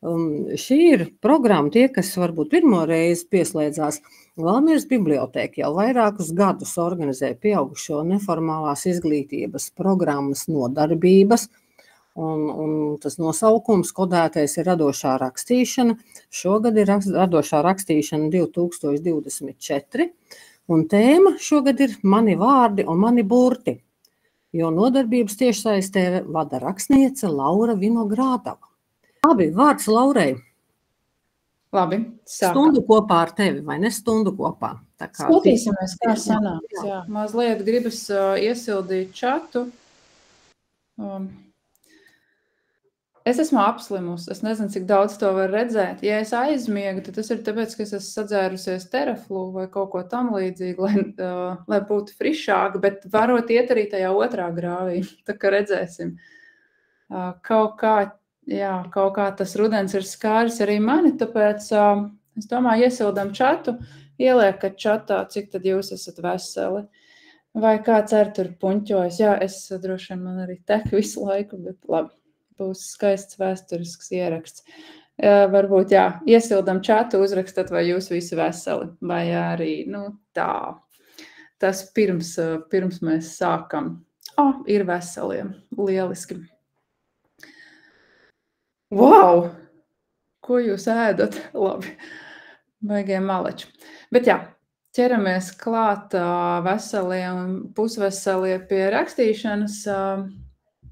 Šī ir programma, tie, kas varbūt pirmo reizi pieslēdzās, Valmieras bibliotēka jau vairākus gadus organizē pieaugušo neformālās izglītības programmas nodarbības, un tas nosaukums kodētais ir radošā rakstīšana. Šogad ir radošā rakstīšana 2024, un tēma šogad ir Mani vārdi un mani burti, jo nodarbības tiešsaistē vada rakstniece Laura Vinogrādava. Labi, vārds Laurai. Labi, sākam. Stundu kopā ar tevi, vai ne stundu kopā? Skatīsimies, kā sanāks. Jā. Mazliet gribas iesildīt čatu. Es esmu apslimus, es nezinu, cik daudz to var redzēt. Ja es aizmiegu, tad tas ir tāpēc, ka es esmu sadzērusies teraflu vai kaut ko tam līdzīgi, lai būtu frišāk, bet varot iet arī tajā otrā grāvī, tā kā redzēsim. Kaut kā tas rudens ir skāris arī mani, tāpēc es domāju, iesildam čatu, ieliekat čatā, cik tad jūs esat veseli. Vai kāds ar tur puņķojas? Jā, es droši vien man arī tek visu laiku, bet labi, būs skaists vēsturisks ieraksts. Varbūt, jā, iesildam čatu, uzrakstat, vai jūs visi veseli, vai arī, tā. Tas pirms mēs sākam. Ir veseliem, lieliski. Wow! Ko jūs ēdat? Labi, baigie maleči. Bet jā, ķeramies klāt veselie un pusveselie pie rakstīšanas.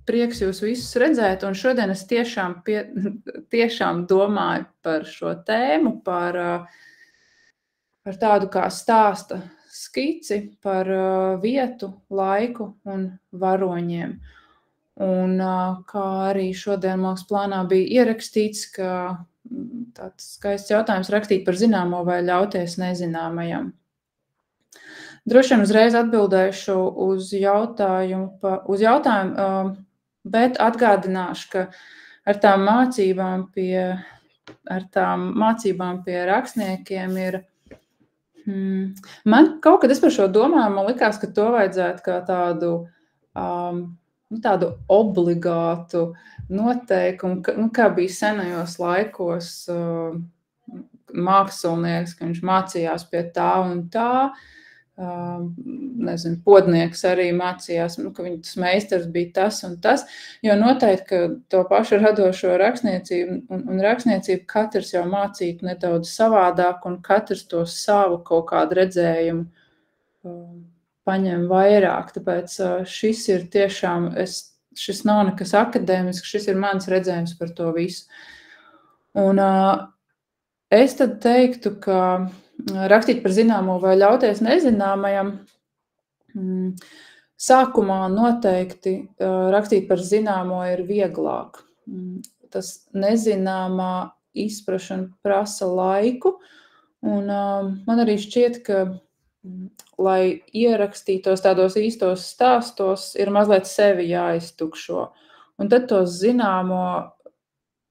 Prieks jūs visus redzēt, un šodien es tiešām domāju par šo tēmu, par tādu kā stāsta skici, par vietu, laiku un varoņiem. Un kā arī šodien mākslas plānā bija ierakstīts, ka tāds skaists jautājums rakstīt par zināmo vai ļauties nezināmajam. Droši vien uzreiz atbildēšu uz jautājumu, bet atgādināšu, ka ar tām mācībām pie rakstniekiem ir. Man kaut kad es par šo domāju, man likās, ka to vajadzētu kā tādu obligātu noteikumu, kā bija senajos laikos mākslinieks, ka viņš mācījās pie tā un tā. Nezinu, podnieks arī mācījās, ka viņas meistars bija tas un tas, jo noteikti, ka to pašu radošo rakstniecību un rakstniecību katrs jau mācītu nedaudz savādāk un katrs to savu kaut kādu redzējumu paņem vairāk, tāpēc šis ir tiešām, šis nav nekas akadēmisks, šis ir mans redzējums par to visu. Un es tad teiktu, ka rakstīt par zināmo vai ļauties nezināmajam, sākumā noteikti rakstīt par zināmo ir vieglāk. Tas nezināmā izprašana prasa laiku, un man arī šķiet, ka lai ierakstītos tādos īstos stāstos, ir mazliet sevi jāiztukšo. Un tad to zināmo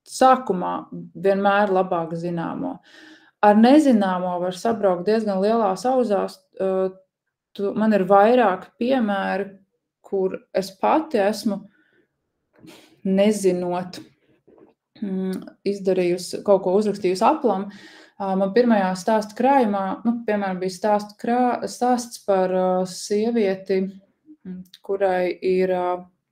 sākumā vienmēr labāk zināmo. Ar nezināmo var sabraukt diezgan lielās auzās. Man ir vairāki piemēri, kur es pati esmu nezinot izdarījusi, kaut ko uzrakstījusi aplam. Man pirmajā stāstu krājumā, piemēram, bija stāsts par sievieti, kurai ir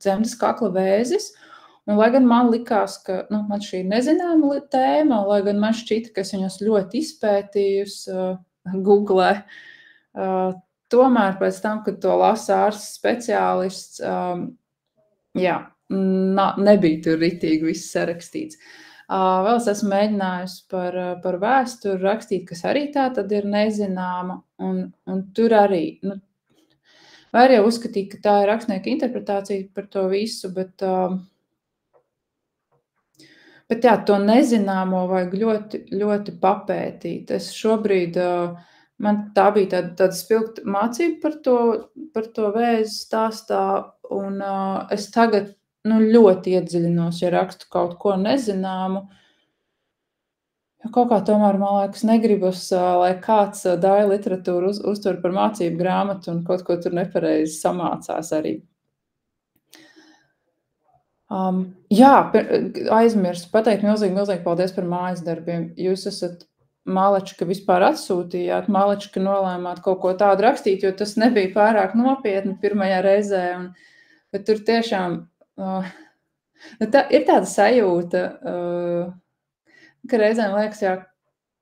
dzemdes kakla vēzis. Un, lai gan man likās, ka man šī ir nezināma tēma, lai gan man šķita, ka es viņus ļoti izpētījusi Googlē, tomēr pēc tam, kad to lasa ārsts speciālists, nebija tur ritīgi viss sarakstīts. Vēl es esmu mēģinājusi par vēsturi rakstīt, kas arī tā tad ir nezināma, un tur arī, var jau uzskatīt, ka tā ir rakstnieka interpretācija par to visu, bet jā, to nezināmo vajag ļoti, ļoti papētīt. Es šobrīd, man tā bija tāda spilgta mācība par to vēzi stāstā, un es tagad ļoti iedziļinos, ja rakstu kaut ko nezināmu. Kaut kā tomēr, man liekas, negribas, lai kāds dāja literatūru uztver par mācību grāmatu un kaut ko tur nepareizi samācās arī. Jā, aizmirsu pateikt milzīgi paldies par mājas darbiem. Jūs esat Malačka vispār atsūtījāt, Malačka nolēmāt kaut ko tādu rakstīt, jo tas nebija pārāk nopietni pirmajā reizē. Bet tur tiešām ir tāda sajūta, ka reizēm liekas, jā,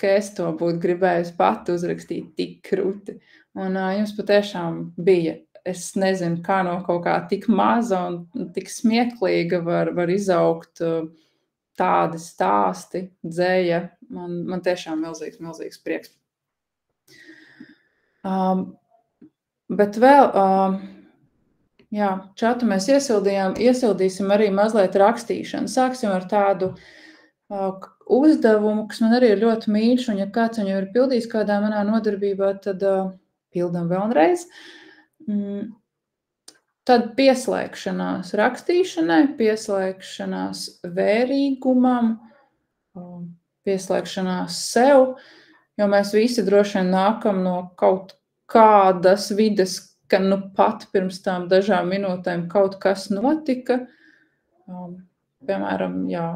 ka es to būtu gribējusi pati uzrakstīt tik krūti. Un jums patiešām bija. Es nezinu, kā no kaut kā tik maza un tik smieklīga var izaugt tādi stāsti, dzēja. Man tiešām milzīgs prieks. Bet vēl, jā, čatu mēs iesildīsim arī mazliet rakstīšanu. Sāksim ar tādu uzdevumu, kas man arī ir ļoti mīļš, un ja kāds viņu ir pildījis kādā manā nodarbībā, tad pildam vēlreiz. Tad pieslēgšanās rakstīšanai, pieslēgšanās vērīgumam, pieslēgšanās sev, jo mēs visi droši vien nākam no kaut kādas vides, ka nu pat pirms tām dažām minūtēm kaut kas notika. Piemēram, jā,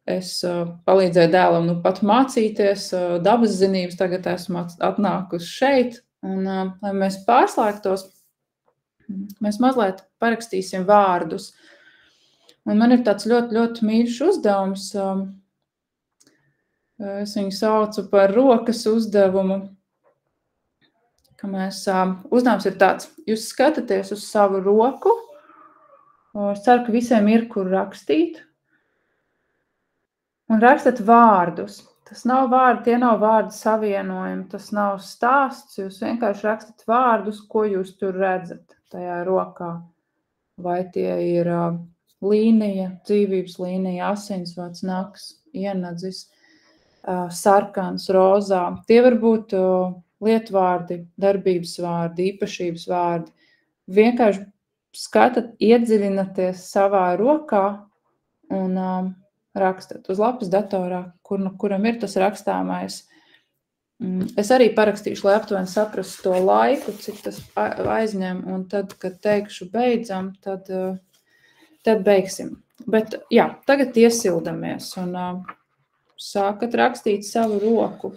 es palīdzēju dēlam nu pat mācīties dabas zinības, tagad esmu atnākusi šeit, un lai mēs pārslēgtos, mēs mazliet parakstīsim vārdus. Un man ir tāds ļoti mīļš uzdevums. Es viņu saucu par rokas uzdevumu. Uzdevums ir tāds. Jūs skatāties uz savu roku. Es ceru, ka visiem ir, kur rakstīt. Un rakstat vārdus. Tas nav vārdi, tie nav vārdu savienojumi. Tas nav stāsts. Jūs vienkārši rakstat vārdus, ko jūs tur redzat tajā rokā. Vai tie ir līnija, dzīvības līnija, asinsvads, naks, ienadzis, sarkans, rozā. Tie var būt lietvārdi, darbības vārdi, īpašības vārdi. Vienkārši skatat, iedziļināties savā rokā un rakstat uz lapas datorā, kuram ir tas rakstāmais. Es arī parakstīšu, lai aptuveni saprastu to laiku, cik tas aizņem, un tad, kad teikšu beidzam, tad beigsim. Bet jā, tagad iesildamies un sākat rakstīt savu roku.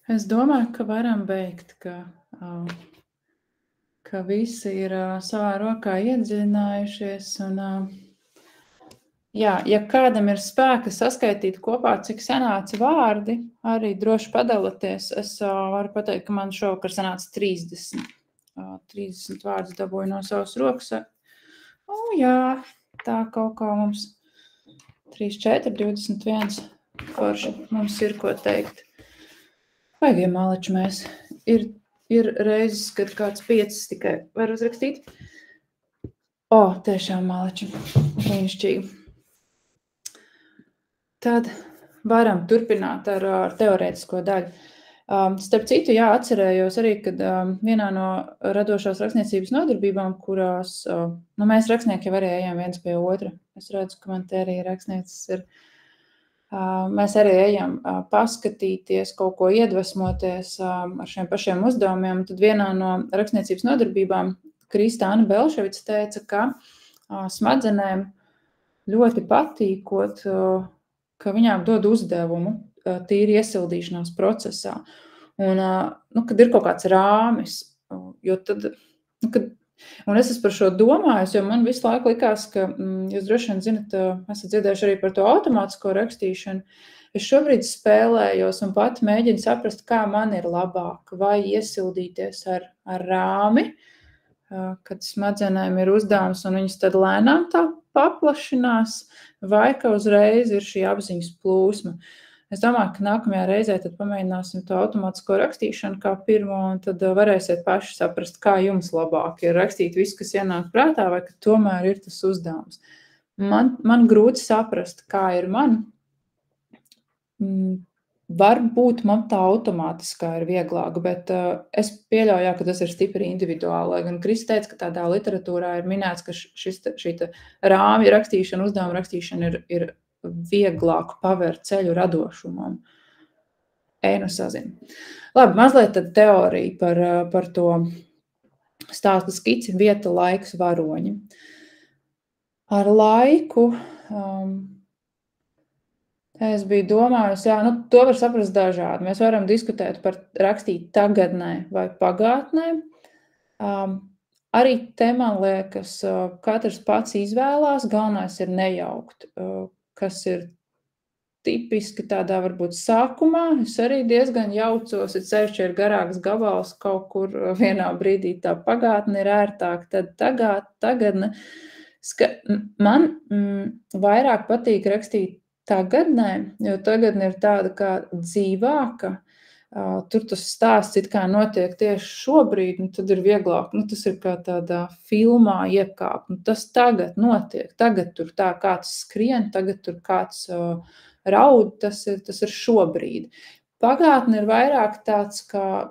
Es domāju, ka varam beigt, ka visi ir savā rokā iedziļinājušies. Un, jā, ja kādam ir spēka saskaitīt kopā, cik sanāca vārdi, arī droši padalieties. Es varu pateikt, ka man šovakar sanāca 30. 30 vārdus dabūju no savas rokas. Jā, tā kaut kā mums 3, 4, 21. Forši mums ir ko teikt. Vaigie maleči mēs. Ir reizes, kad kāds 5 tikai var uzrakstīt. Tiešām maleči. Brīnišķīgi. Tad varam turpināt ar teorētisko daļu. Starp citu, atcerējos arī, kad vienā no radošās rakstniecības nodarbībām, kurās mēs rakstnieki arī ejam viens pie otra. Es redzu, ka man te arī rakstnieces ir. Mēs arī ejam paskatīties, kaut ko iedvesmoties ar šiem pašiem uzdevumiem. Tad vienā no rakstniecības nodarbībām Kristāna Belševica teica, ka smadzenēm ļoti patīkot, ka viņām dod uzdevumu tīri iesildīšanās procesā. Un, kad ir kaut kāds rāmis, jo tad, un es esmu par šo domājis, jo man visu laiku likās, ka jūs droši vien zinat, esat dzirdējuši arī par to automātisko rakstīšanu. Es šobrīd spēlējos un pat mēģinu saprast, kā man ir labāk, vai iesildīties ar rāmi, kad smadzenēm ir uzdevums un viņas tad lēnām tā paplašinās, vai ka uzreiz ir šī apziņas plūsma. Es domāju, ka nākamajā reizē tad pamēģināsim to automātisko rakstīšanu kā pirmo, un tad varēsiet paši saprast, kā jums labāk ir rakstīt visu, kas ienāk prātā, vai ka tomēr ir tas uzdevums. Man grūti saprast, kā ir man. Varbūt man tā automātiskā ir vieglāk, bet es pieļauju, ka tas ir stipri individuāli. Lai gan Kristis teica, ka tādā literatūrā ir minēts, ka šī rāmja rakstīšana, uzdevuma rakstīšana ir vieglāk pavērt ceļu radošumam. Sazinu. Labi, mazliet tad teorija par to stāstu skici vieta, laiks, varoņi. Ar laiku es biju domājusi, to var saprast dažādi. Mēs varam diskutēt par rakstīt tagadnē vai pagātnē. Arī te, man liekas, katrs pats izvēlās, galvenais ir nejaukt, kas ir tipiski tādā varbūt sākumā. Es arī diezgan jaucos, sevišķi ir garāks gabals, kaut kur vienā brīdī tā pagātne ir ērtāk, tad tagadne. Man vairāk patīk rakstīt tagadnē, jo tagadne ir tāda kā dzīvāka. Tur tas stāsts it kā notiek tieši šobrīd, tad ir vieglāk. Tas ir kā tādā filmā iekāpt. Tas tagad notiek. Tagad tur tā kāds skrien, tagad tur kāds raud. Tas ir šobrīd. Pagātne ir vairāk tāds kā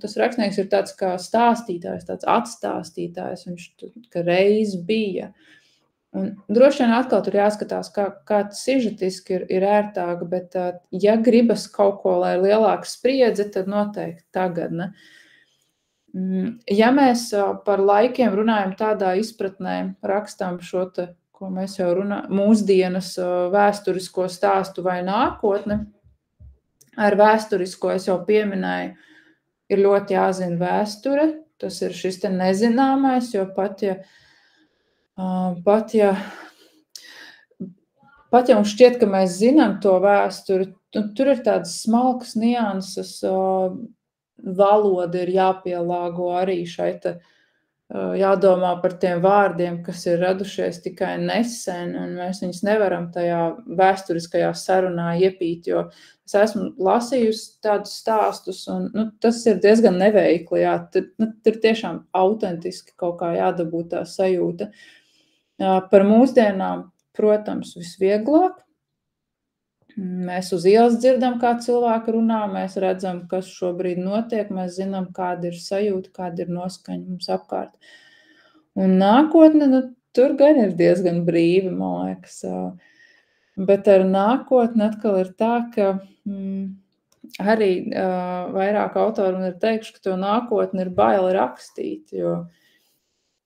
tas rakstnieks ir tāds kā stāstītājs, tāds atstāstītājs. Viņš ka reiz bija. Un droši vien atkal tur jāskatās, kā tas sižetiski ir ērtāk, bet ja gribas kaut ko, lai ir lielāka spriedze, tad noteikti tagad. Ne? Ja mēs par laikiem runājam tādā izpratnē, rakstām šo te, ko mēs jau runājam, mūsdienas vēsturisko stāstu vai nākotne, ar vēsturisko es jau pieminēju, ir ļoti jāzina vēsture, tas ir šis te nezināmais, jo pat ja mums šķiet, ka mēs zinām to vēsturi, tur ir tādas smalkas nianses, valoda ir jāpielāgo arī šeit, jādomā par tiem vārdiem, kas ir radušies tikai nesen, un mēs viņus nevaram tajā vēsturiskajā sarunā iepīt, jo es esmu lasījusi tādus stāstus, un tas ir diezgan neveikli, tur tiešām autentiski kaut kā jādabū tā sajūta. Par mūsdienām, protams, visvieglāk. Mēs uz ielas dzirdam, kā cilvēki runā, mēs redzam, kas šobrīd notiek, mēs zinām, kāda ir sajūta, kāda ir noskaņa mums apkārt. Un nākotne, tur gan ir diezgan brīvi, man liekas. Bet ar nākotni atkal ir tā, ka arī vairāk autori man ir teikuši, ka to nākotni ir baili rakstīt, jo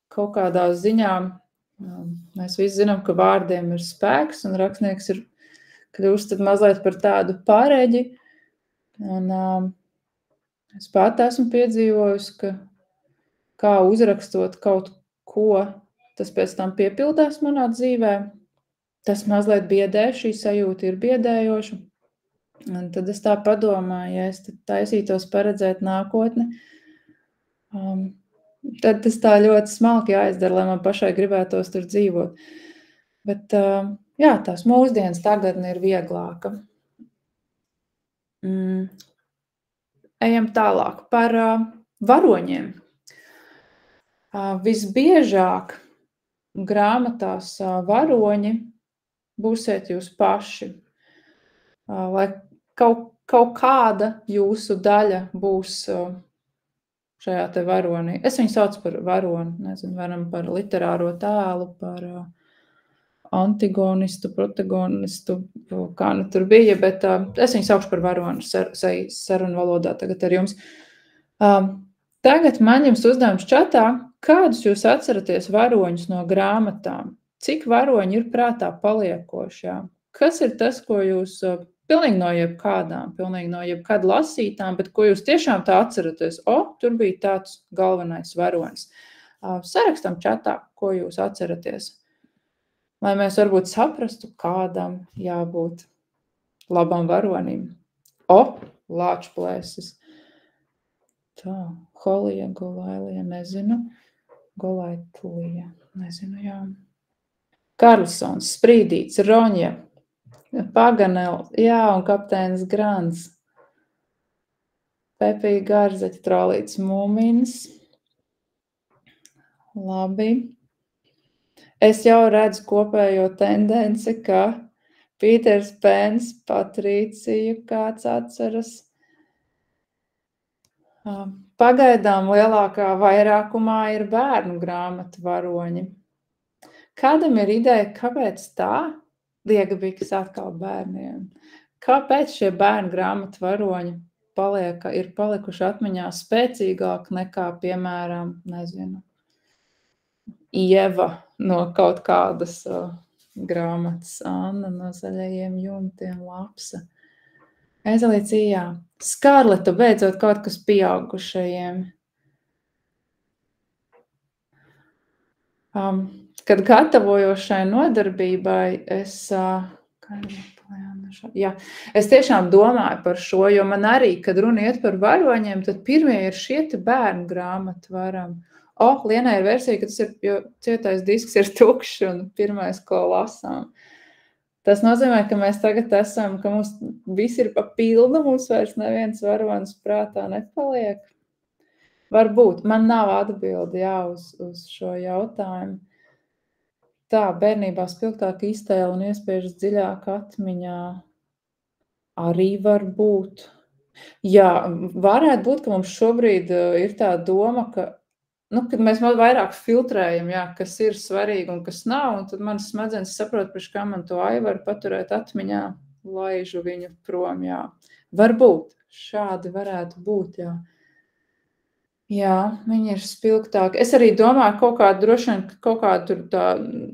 kaut kādā ziņā mēs visi zinām, ka vārdiem ir spēks, un rakstnieks ir kļūst tad mazliet par tādu pārēģi, Un es pat esmu piedzīvojusi, ka kā uzrakstot kaut ko, tas pēc tam piepildās manā dzīvē. Tas mazliet biedē, šī sajūta ir biedējoša. Un tad es tā padomāju, ja es taisītos paredzēt nākotni, tad tas tā ļoti smalki jāizdara, lai man pašai gribētos tur dzīvot. Bet, jā, tās mūsdienas tagadne ir vieglāka. Ejam tālāk par varoņiem. Visbiežāk grāmatās varoņi būsiet jūs paši. Lai kaut kāda jūsu daļa būs šajā te varonī. Es viņu saucu par varoni, nezinu, varam par literāro tēlu, par antigonistu, protagonistu, kā nu tur bija, bet es viņu saukšu par varoni sarunu valodā tagad ar jums. Tagad man jums uzdevums čatā, kādus jūs atceraties varoņus no grāmatām? Cik varoņi ir prātā paliekošā? Kas ir tas, ko jūs pilnīgi no jebkādām, pilnīgi no jebkāda lasītām, bet ko jūs tiešām tā atceraties? Tur bija tāds galvenais varonis. Sarakstam čatā, ko jūs atceraties. Lai mēs varbūt saprastu, kādam jābūt labam varonim. Lāčplēsis. Tā, Holija, Golailija, nezinu. Golaitlija, nezinu, jā. Karlsons, Sprīdīts, Roņa, Paganel, jā, un kapteinis Grants. Pepija Garzeķa, Trolīts, Mūmins. Labi. Es jau redzu kopējo tendenci, ka Pīters Pēns, Patrīcija, kāds atceras. Pagaidām lielākā vairākumā ir bērnu grāmatu varoņi. Kādam ir ideja, kāpēc tā? Liegabiks atkal bērniem. Kāpēc šie bērnu grāmatu varoņi ir palikuši atmiņā spēcīgāk nekā, piemēram, nezinu, Ieva no kaut kādas grāmatas, Anna no Zaļajiem jumtiem, Lapsa. Ezelīcija, Skarleta, beidzot kaut kas pieaugušajiem. Kad gatavojos šai nodarbībai, es tiešām domāju par šo, jo man arī, kad runa iet par varoņiem, tad pirmie ir šie bērnu grāmatu varam. Lienai ir versija, ka tas ir, jo cietais disks ir tukšs un pirmais, ko lasām. Tas nozīmē, ka mēs tagad esam, ka mums viss ir pa pilnu, mums vairs neviens varonis prātā nepaliek. Varbūt, man nav atbildi uz šo jautājumu. Tā, bērnībā spilgtāk iztēle un iespiežas dziļāk atmiņā arī var būt. Jā, varētu būt, ka mums šobrīd ir tā doma, ka, kad mēs vairāk filtrējam, kas ir svarīgi un kas nav, un tad manas smadzenes saprot, priekš kā man to Aivaru paturēt atmiņā, laižu viņu prom, jā. Varbūt, šādi varētu būt, jā. Jā, viņi ir spilgtāki. Es arī domāju, droši vien kaut kāda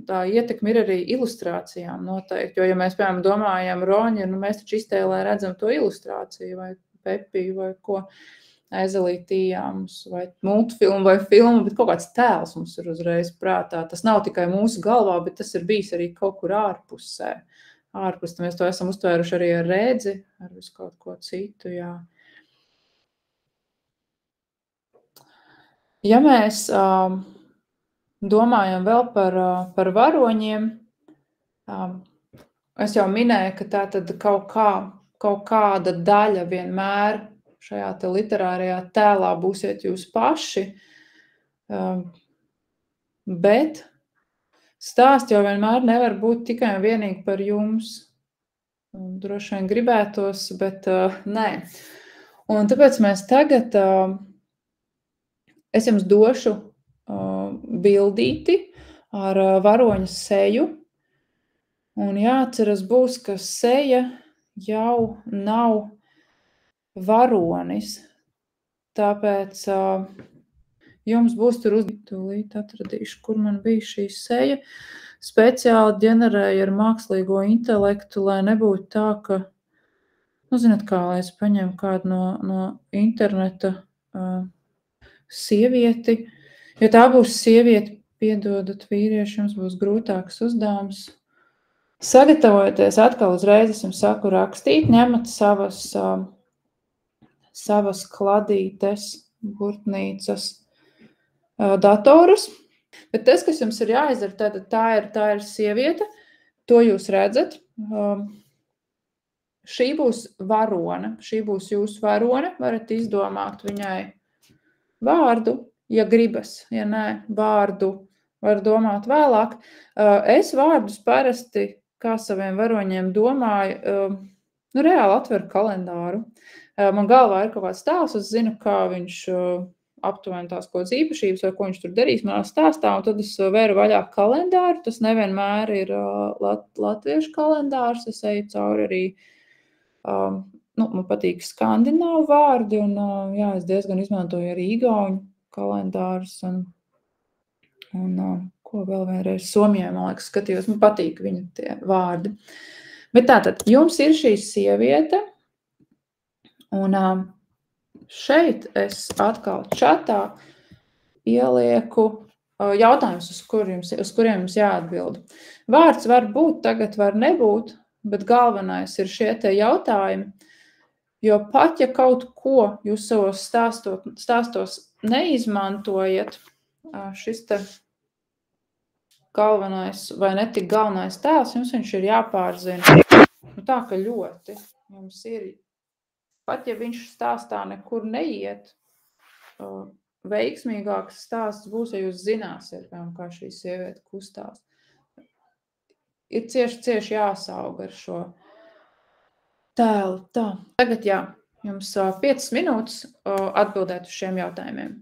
tā ietekme ir arī ilustrācijām noteikti, jo, ja mēs, piemēram, domājam Roņa, mēs taču iztēlē redzam to ilustrāciju vai Pepiju vai ko, Ezelītījā mums, vai multfilmu vai filmu, bet kaut kāds tēls mums ir uzreiz prātā. Tas nav tikai mūsu galvā, bet tas ir bijis arī kaut kur ārpusē. Ārpus, mēs to esam uztvēruši arī ar redzi, ar visu kaut ko citu, jā. Ja mēs domājam vēl par varoņiem, es jau minēju, ka tā tad kaut kāda daļa vienmēr šajā te literārajā tēlā būsiet jūs paši, bet stāsts jau vienmēr nevar būt tikai un vienīgi par jums. Droši vien gribētos, bet nē. Un tāpēc mēs tagad... Es jums došu bildīti ar varoņa seju, un jāatceras būs, ka seja jau nav varonis, tāpēc jums būs tur tūlīt atradīšu, kur man bija šī seja, speciāli ģenerēju ar mākslīgo intelektu, lai nebūtu tā, ka, zināt kā, lai es paņemu kādu no interneta sievieti, jo tā būs sieviete, piedodat vīrieši, jums būs grūtāks uzdevums. Sagatavojoties atkal uzreiz, es jums saku rakstīt, ņemat savas kladītes, burtnīcas, datorus. Bet tas, kas jums ir jāizdara, tad tā ir sieviete, to jūs redzat. Šī būs varone, šī būs jūsu varone, varat izdomāt viņai vārdu, ja gribas, ja nē, vārdu var domāt vēlāk. Es vārdus parasti, kā saviem varoņiem domāju, reāli atveru kalendāru. Man galvā ir kaut kāds stāsts, es zinu, kā viņš aptuveni tās kaut kādas īpašības, vai ko viņš tur darīs manā stāstā, un tad es vēru vaļā kalendāru. Tas nevienmēr ir latviešu kalendārs, es eju cauri arī, man patīk skandināvu vārdi, un jā, es diezgan izmantoju arī igauņu kalendārus, un ko vēl vienreiz Somijai, man liekas, skatījos, man patīk viņa tie vārdi. Bet tātad, jums ir šī sieviete, un šeit es atkal čatā ielieku jautājumus, uz kuriem jums jāatbild. Vārds var būt, tagad var nebūt, bet galvenais ir šie te jautājumi, jo pat, ja kaut ko jūs savos stāstos neizmantojat, šis te galvenais vai netik galvenais tēls, jums viņš ir jāpārzina. Tā, ka ļoti jums ir, pat ja viņš stāstā nekur neiet, veiksmīgāks stāsts būs, ja jūs zināsiet, kā šī sieviete kustās. Ir cieši jāsauga ar šo tēlu. Tā. Tagad jā, jums 5 minūtes atbildēt uz šiem jautājumiem.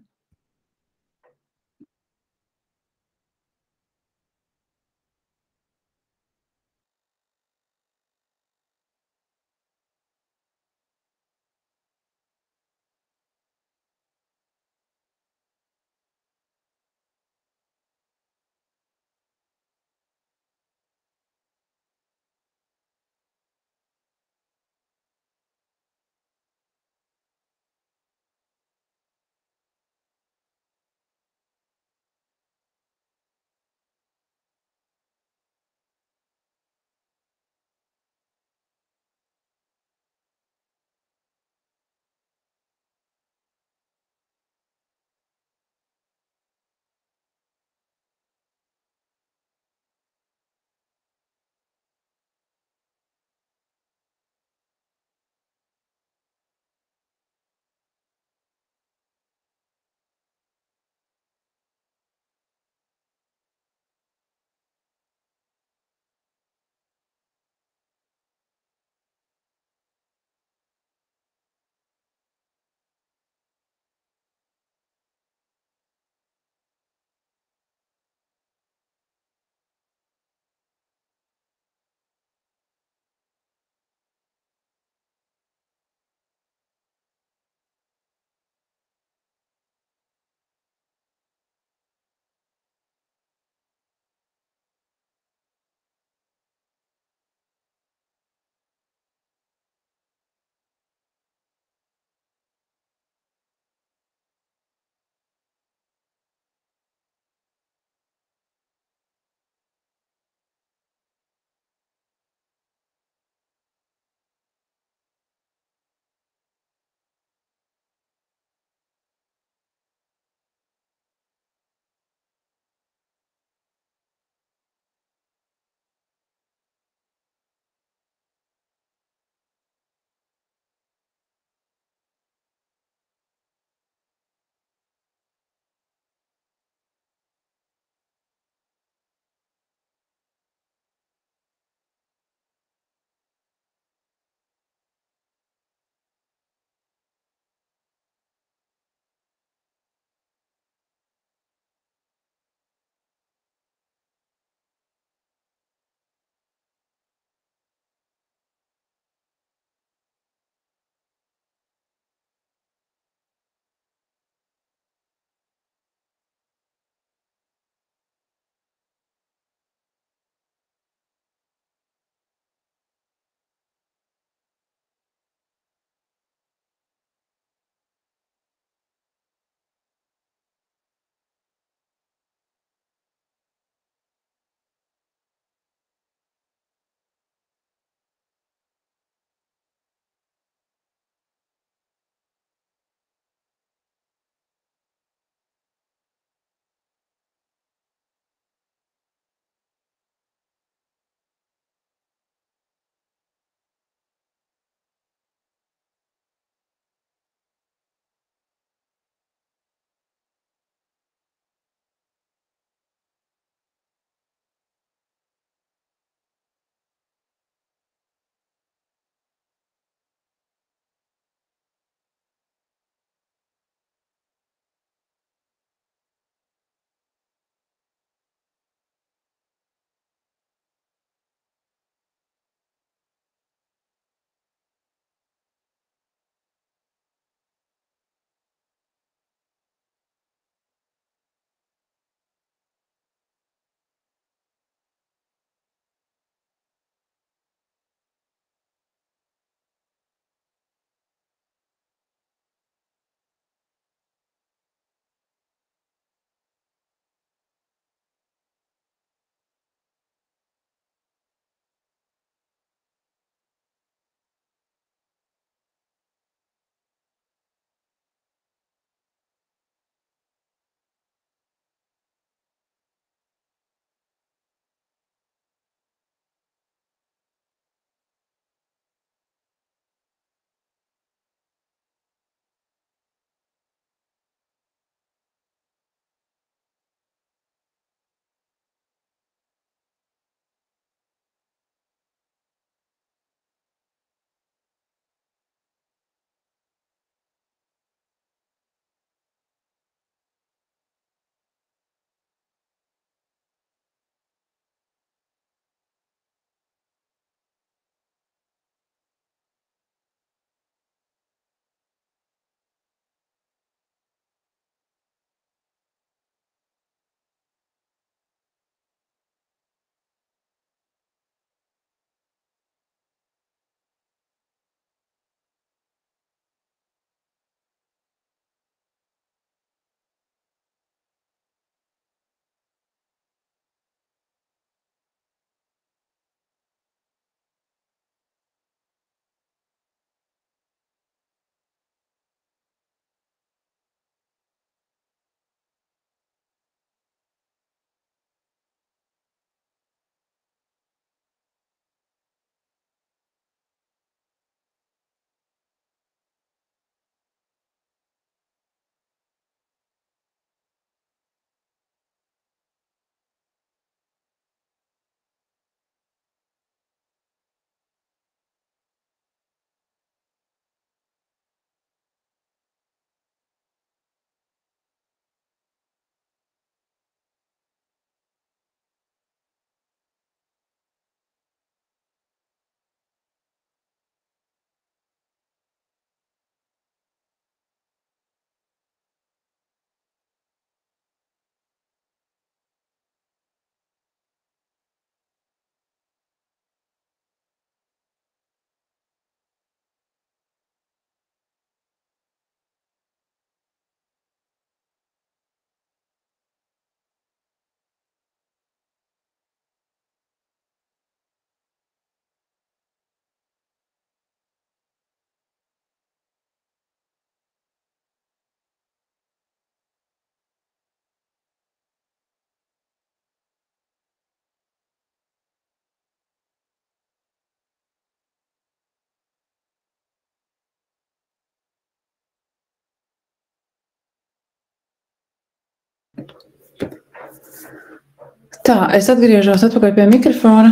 Tā, es atgriežos atpakaļ pie mikrofona.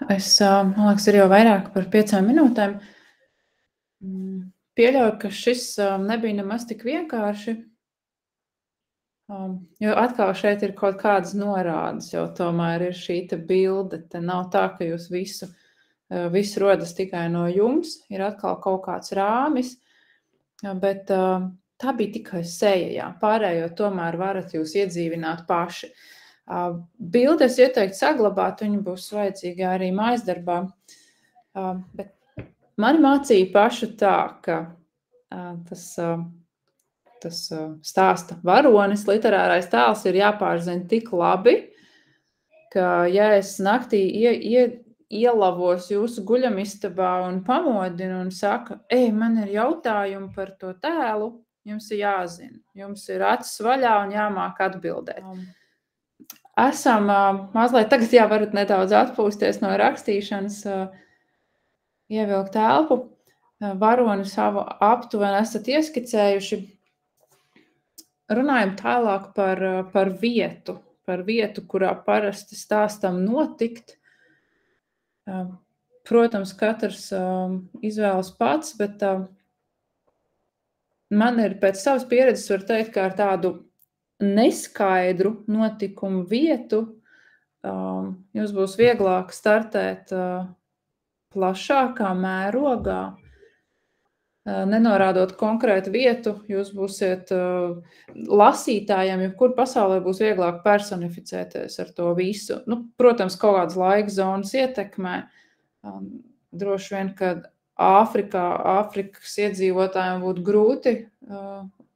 Man liekas, ir jau vairāk par 5 minūtēm. Pieļauju, ka šis nebija nemaz tik vienkārši, jo atkal šeit ir kaut kādas norādes, jo tomēr ir šī te bilde. Te nav tā, ka jūs viss rodas tikai no jums, ir atkal kaut kāds rāmis, bet tā bija tikai seja, jā. Pārējo tomēr varat jūs iedzīvināt paši. Bildi es ieteiktu saglabāt, viņa būs vajadzīga arī mājasdarbā, bet mani mācīja pašu tā, ka tas stāsta varonis, literārais tēls ir jāpārzina tik labi, ka ja es naktī ielavos jūsu guļamistabā un pamodinu un saka, man ir jautājumi par to tēlu, jums ir jāzina, jums ir acis vaļā un jāmāk atbildēt. Esam mazliet, tagad varat nedaudz atpūsties no rakstīšanas, ievilkt elpu, varoni savu aptuveni esat ieskicējuši. Runājam tālāk par vietu, kurā parasti stāstam notikt. Protams, katrs izvēlas pats, bet man ir pēc savas pieredzes var teikt, ka ar tādu neskaidru notikumu vietu jums būs vieglāk startēt plašākā mērogā, nenorādot konkrētu vietu, jūs būsiet lasītājiem, jebkur pasaulē būs vieglāk personificēties ar to visu. Protams, kaut kādas laika zonas ietekmē. Droši vien, kad Āfrikas iedzīvotājiem būtu grūti,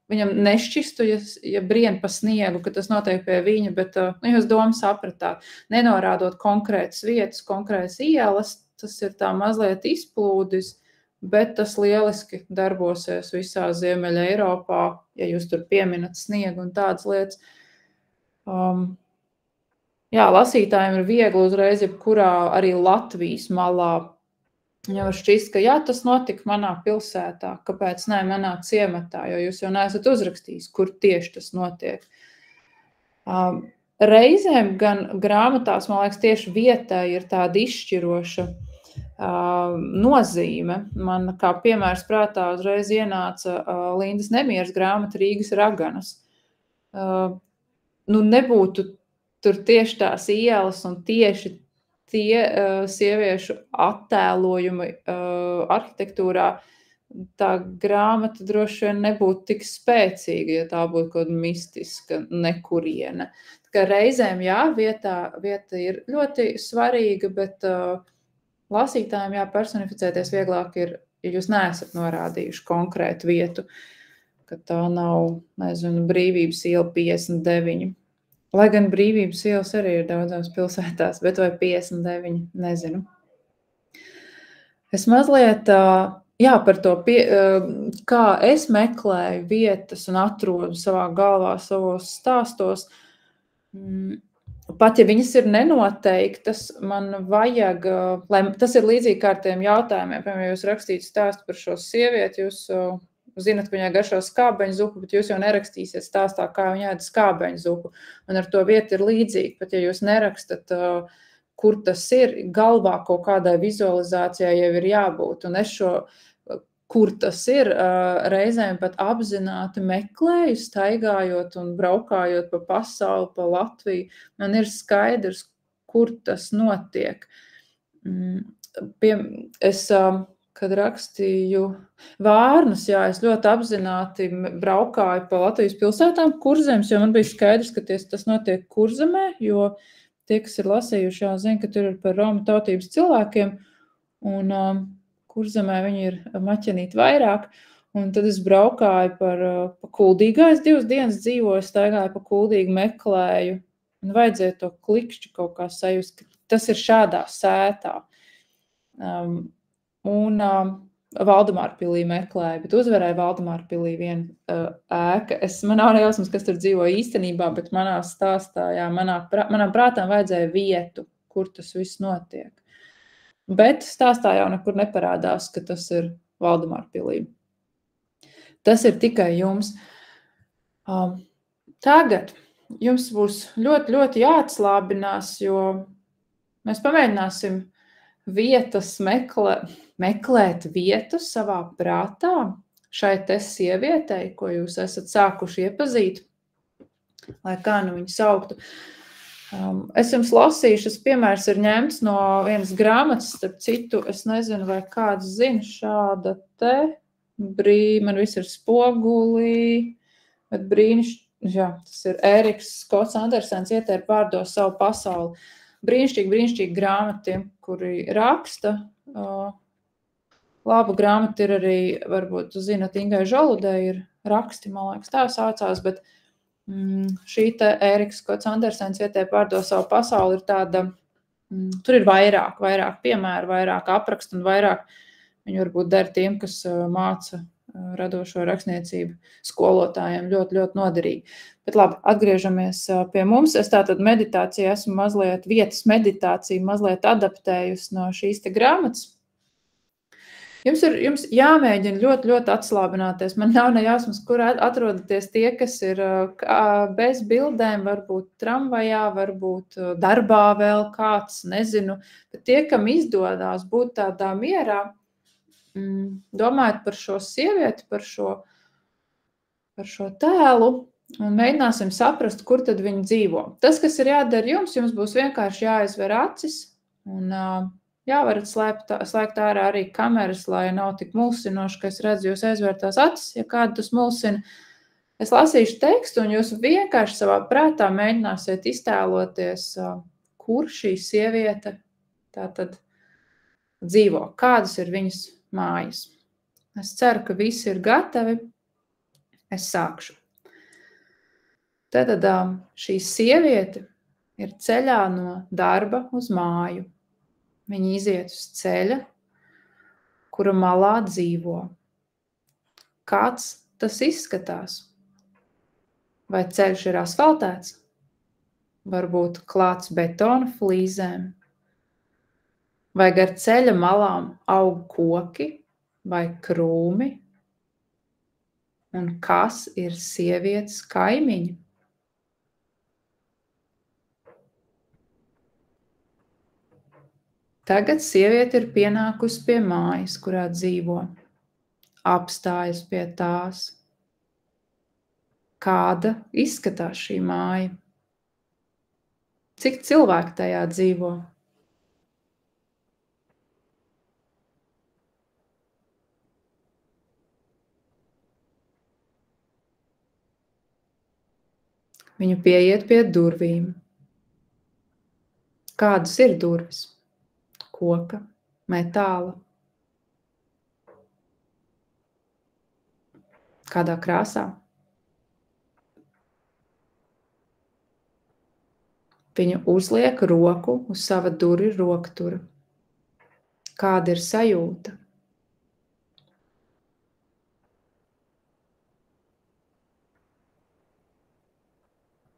viņam nešķistu, ja brien pa sniegu, ka tas notiek pie viņa, bet jūs domu sapratāt, nenorādot konkrētas vietas, konkrētas ielas, tas ir tā mazliet izplūdis, bet tas lieliski darbosies visā Ziemeļa Eiropā, ja jūs tur pieminat sniegu un tādas lietas. Lasītājiem ir viegli uzreiz, jebkurā arī Latvijas malā. Jau šķist, ka tas notika manā pilsētā, kāpēc ne manā ciematā, jo jūs jau neesat uzrakstījis, kur tieši tas notiek. Reizēm gan grāmatās, man liekas, tieši vietai ir tāda izšķiroša nozīme. Man kā piemērs prātā uzreiz ienāca Lindas Nemieras grāmata Rīgas raganas. Nebūtu tur tieši tās ielas un tieši tie sieviešu attēlojumi arhitektūrā, tā grāmata droši vien nebūtu tik spēcīga, ja tā būtu kaut mistiska nekuriena. Tā kā reizēm, vieta ir ļoti svarīga, bet lasītājiem personificēties vieglāk ir, ja jūs neesat norādījuši konkrētu vietu, ka tā nav, Brīvības iela 59. Lai gan Brīvības ielas arī ir daudzās pilsētās, bet vai 59, nezinu. Es mazliet, par to, kā es meklēju vietas un atrodu savā galvā, savos stāstos, pat ja viņas ir nenoteiktas, man vajag, lai tas ir līdzīgi kā ar tiem jautājumiem, piemēram, jūs rakstītu stāstu par šo sievieti, jūs zinat, ka viņai garšo skābeņu zupu, bet jūs jau nerakstīsiet stāstā, kā viņa ēda skābeņu zupu. Un ar to vietu ir līdzīgi, pat ja jūs nerakstat, kur tas ir, galvā kaut kādai vizualizācijai jau ir jābūt. Un es šo, kur tas ir, reizēm pat apzināti meklēju, staigājot un braukājot pa pasauli, pa Latviju. Man ir skaidrs, kur tas notiek. Kad rakstīju Vārnas, es ļoti apzināti braukāju pa Latvijas pilsētām Kurzemes, jo man bija skaidrs, ka tas notiek Kurzemē, jo tie, kas ir lasījuši, zina, ka tur ir par romu tautības cilvēkiem, un Kurzemē viņi ir maķenīti vairāk, un tad es braukāju pa Kuldīgā, es 2 dienas dzīvoju, staigāju pa Kuldīgu, meklēju, un vajadzēja to klikšķi kaut kā sajust, ka tas ir šādā sētā. Un Valdemārpilī meklēju, bet uzvarēja Valdemārpilī viena ēka. Man nav nejausmas, kas tur dzīvo īstenībā, bet manā stāstā, manām prātām vajadzēja vietu, kur tas viss notiek. Bet stāstā jau nekur neparādās, ka tas ir Valdemārpilī. Tas ir tikai jums. Tagad jums būs ļoti, ļoti jāatslābinās, jo mēs pamēģināsim meklēt vietu savā prātā šai te sievietei, ko jūs esat sākuši iepazīt, lai kā nu viņu sauktu. Es jums lasīšu, šis piemērs ir ņemts no vienas grāmatas, starp citu, es nezinu, vai kāds zina šāda te, man viss ir spogulī, bet tas ir Ēriks Skots Andersens ietēr pārdo savu pasauli. Brīnišķīgi grāmata tiem, kuri raksta. Laba grāmata ir arī, varbūt, tu zināt, Ingai Žaludai ir raksti, man liekas, tā saucās, bet šī te Ēriks Skots Andersens ietēr pārdo savu pasauli ir tāda, tur ir vairāk piemēru, vairāk aprakstu un vairāk viņi varbūt der tiem, kas māca radošo rakstniecību skolotājiem ļoti, ļoti noderīgi. Bet labi, atgriežamies pie mums. Es tātad meditāciju esmu vietas meditāciju mazliet adaptējusi no šīs te grāmatas. Jums jāmēģina ļoti, ļoti atslābināties. Man nav ne jausmas, kur atrodaties tie, kas ir bez bildēm, varbūt tramvajā, varbūt darbā vēl kāds, nezinu. Bet tie, kam izdodās būt tādā mierā, domājot par šo sievieti, par šo tēlu, un mēģināsim saprast, kur tad viņi dzīvo. Tas, kas ir jādara jums būs vienkārši jāizver acis, un varat slēgt ārā arī kameras, lai nav tik mulsinoši, ka es redzu jūs aizvērtās acis, ja kādu tas mulsina. Es lasīšu tekstu, un jūs vienkārši savā prātā mēģināsiet iztēloties, kur šī sieviete tātad dzīvo, kādas ir viņas mājas. Es ceru, ka visi ir gatavi. Es sākšu. Tātad šī sieviete ir ceļā no darba uz māju. Viņa iziet uz ceļa, kura malā dzīvo. Kāds tas izskatās? Vai ceļš ir asfaltēts? Varbūt klāts betona flīzēm? Vai gar ceļa malām aug koki vai krūmi? Un kas ir sievietes kaimiņi? Tagad sieviete ir pienākusi pie mājas, kurā dzīvo. Apstājas pie tās. Kāda izskatās šī māja? Cik cilvēku tajā dzīvo? Viņu pieiet pie durvīm. Kādas ir durvis? Koka, metāla. Kādā krāsā? Viņa uzliek roku uz sava durvju roktura. Kāda ir sajūta?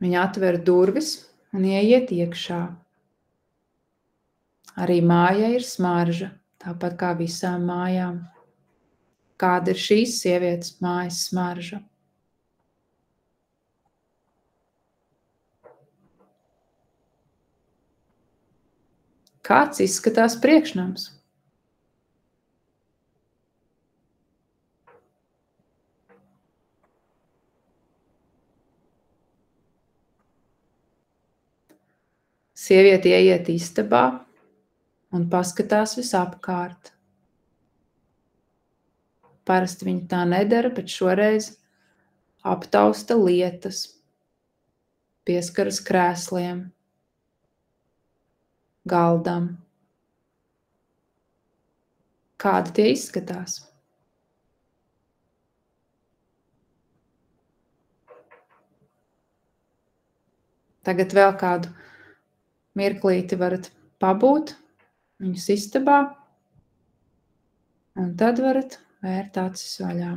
Viņa atver durvis un ieiet iekšā. Arī mājai ir smarža, tāpat kā visām mājām. Kāda ir šīs sievietes mājas smarža? Kāds izskatās priekšnams? Sieviete ieiet istabā un paskatās visapkārt. Parasti viņa tā nedara, bet šoreiz aptausta lietas, pieskaras krēsliem, galdam. Kādi tie izskatās? Tagad vēl kādu mirklīti varat pabūt viņas istabā, un tad varat vērt acis vaļā.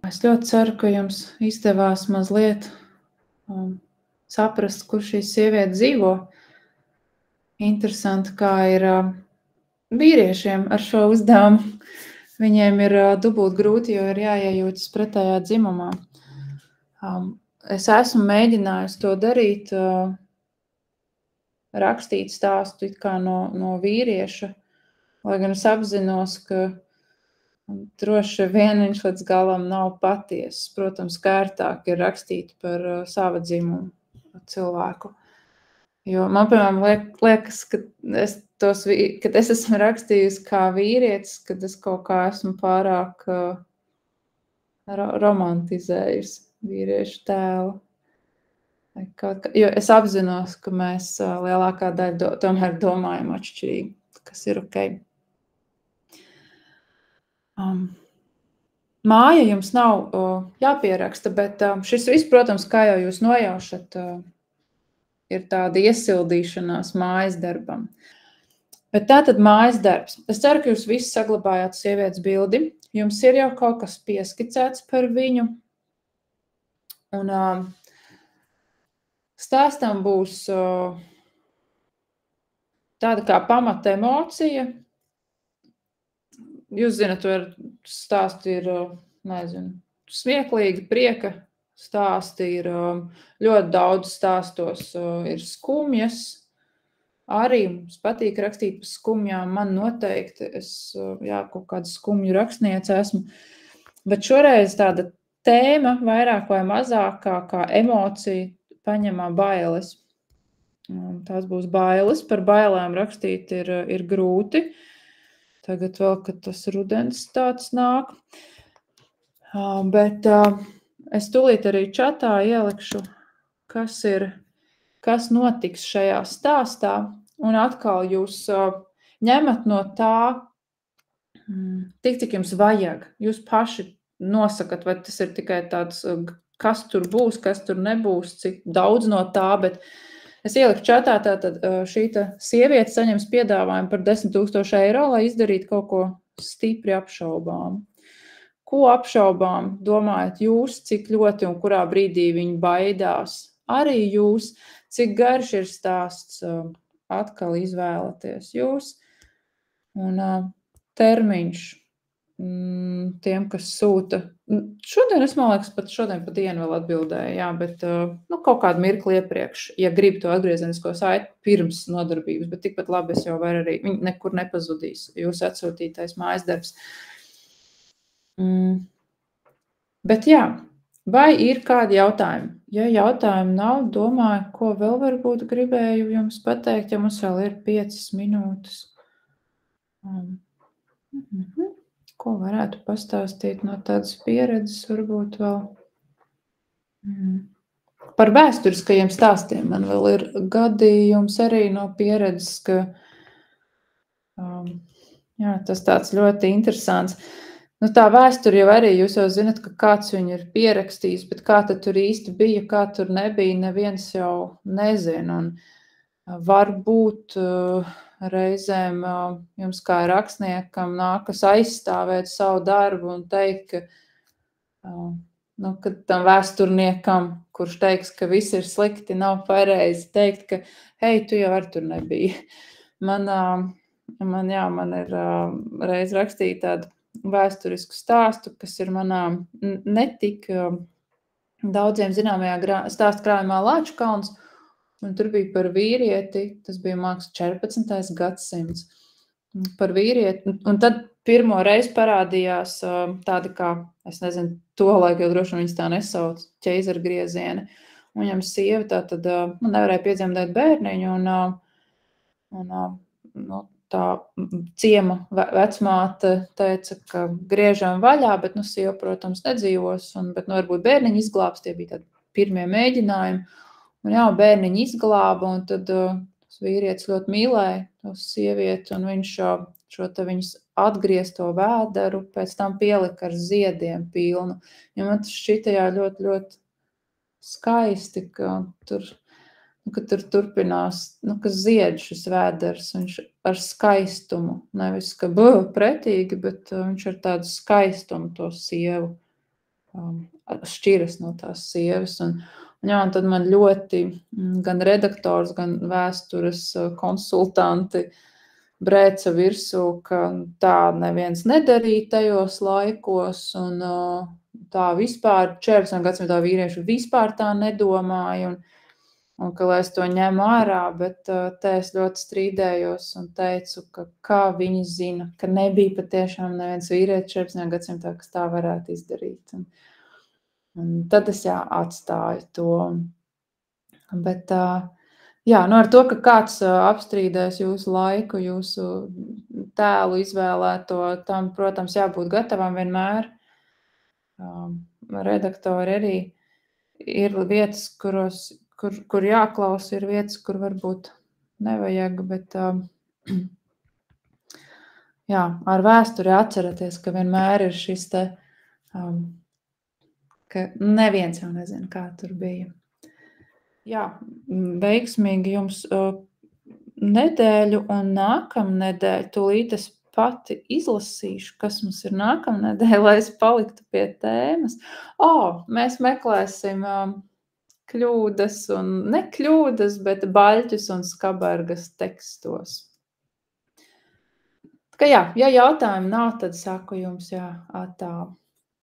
Es ļoti ceru, ka jums izdevās mazliet saprast, kur šī sieviete dzīvo. Interesanti, kā ir vīriešiem ar šo uzdevumu. Viņiem ir dubult grūti, jo ir jāiejūtas pretējā dzimumā. Es esmu mēģinājusi to darīt, rakstīt stāstu it kā no vīrieša, lai gan es apzinos, ka droši vien viņš līdz galam nav patiess. Protams, kārtāk ir rakstīt par sava dzimumu cilvēku. Jo man, piemēram, liekas, ka kad es esmu rakstījusi kā vīrietis, kad es kaut kā esmu pārāk romantizējusi vīriešu tēlu. Jo es apzinos, ka mēs lielākā daļa tomēr domājam atšķirīgi, kas ir ok. Māja jums nav jāpieraksta, bet šis viss, protams, kā jau jūs nojaušat, ir tāda iesildīšanās mājas darbam. Bet tā tad mājas darbs. Es ceru, ka jūs visi saglabājāt sievietes bildi. Jums ir jau kaut kas pieskicēts par viņu. Un stāstam būs tāda kā pamata emocija. Jūs zināt, stāsti ir, nezinu, smieklīgi, prieka stāsti ir ļoti daudz stāstos, ir skumjas. Arī mums patīk rakstīt par skumjām, man noteikti, es kaut kādu skumju rakstniece esmu. Bet šoreiz tāda tēma vairāk vai mazāk kā emocija paņemā bailes. Tās būs bailes, par bailēm rakstīt ir grūti. Tagad vēl, kad tas rudens tāds nāk. Bet es tūlīt arī čatā ielikšu, kas notiks šajā stāstā. Un atkal jūs ņemat no tā, tik cik jums vajag. Jūs paši nosakat, vai tas ir tikai tāds, kas tur būs, kas tur nebūs, cik daudz no tā, bet es ieliku čatā, tātad šī sieviete saņems piedāvājumu par 10 000 eiro, lai izdarītu kaut ko stipri apšaubām. Ko apšaubām domājat jūs, cik ļoti un kurā brīdī viņi baidās? Arī jūs, cik garš ir stāsts, atkal izvēlaties jūs. Un termiņš tiem, kas sūta. Šodien, es man liekas, šodien pa dienu vēl atbildēju, jā, bet kaut kādu mirkli iepriekš, ja grib to atgriezenisko saiti pirms nodarbības, bet tikpat labi es jau var arī, viņi nekur nepazudīs, jūs atsūtītais mājas darbs. Bet jā, vai ir kādi jautājumi? Ja jautājumi nav, domāju, ko vēl varbūt gribēju jums pateikt, ja mums vēl ir 5 minūtes. Ko varētu pastāstīt no tādas pieredzes, varbūt vēl par vēsturiskajiem stāstiem. Man vēl ir gadījums arī no pieredzes, ka tas tāds ļoti interesants. Tā vēsture jau arī, jūs jau zinat, ka kāds viņu ir pierakstījis, bet kā tad tur īsti bija, kā tur nebija, neviens jau nezina. Un varbūt reizēm jums kā rakstniekam nākas aizstāvēt savu darbu un teikt, ka tam vēsturniekam, kurš teiks, ka viss ir slikti, nav pareizi teikt, ka hei, tu jau ar tur nebija. Man ir reiz rakstīt tādu vēsturisku stāstu, kas ir manā netik daudziem zināmajā stāstu krājumā Lāču kalns. Un tur bija par vīrieti, tas bija mākslas 14. gadsimts, par vīrieti. Un tad pirmo reizi parādījās tāda kā, es nezinu, to laiku jau droši viņas tā nesauc, ķeizargrieziene. Un viņam sieva tā tad nevarēja piedzemdēt bērniņu, un tā ciema vecmāte teica, ka griežam vaļā, bet sieva, protams, nedzīvos, bet varbūt bērniņu izglābs, tie bija tādi pirmie mēģinājumi. Un jā, bērniņu izglāba, un tad tas vīrietis ļoti mīlēja to sievieti, un viņš šo viņas atgriezto vēderu pēc tam pielika ar ziediem pilnu. Jo man tas šķita ļoti, ļoti skaisti, ka tur turpinās, ka zied šis vēders, viņš ar skaistumu, nevis, ka pretīgi, bet viņš ar tādu skaistumu to sievu šķiras no tās sievas. Un tad man ļoti gan redaktors, gan vēstures konsultanti brēca virsū, ka tā neviens nedarīja tajos laikos, un tā vispār 14. gadsimtā vīrieši vispār tā nedomāja, un ka lai es to ņemu ārā, bet te es ļoti strīdējos un teicu, ka kā viņi zina, ka nebija patiešām neviens vīrietis 14. gadsimtā, kas tā varētu izdarīt. Un tad es atstāju to. Bet ar to, ka kāds apstrīdēs jūsu laiku, jūsu tēlu izvēlēto, tam, protams, jābūt gatavam vienmēr. Redaktori arī ir vietas, kur jāklausa, ir vietas, kur varbūt nevajag, bet ar vēsturi atceraties, ka vienmēr ir šis te, ka neviens jau nezina, kā tur bija. Veiksmīgi jums nedēļu, un nākamnedēļ tūlīt es pati izlasīšu, kas mums ir nākamnedēļ, lai es paliktu pie tēmas. Mēs meklēsim kļūdas un ne kļūdas, bet baļķus un skabargas tekstos. Ja jautājumi nav, tad saku jums atā.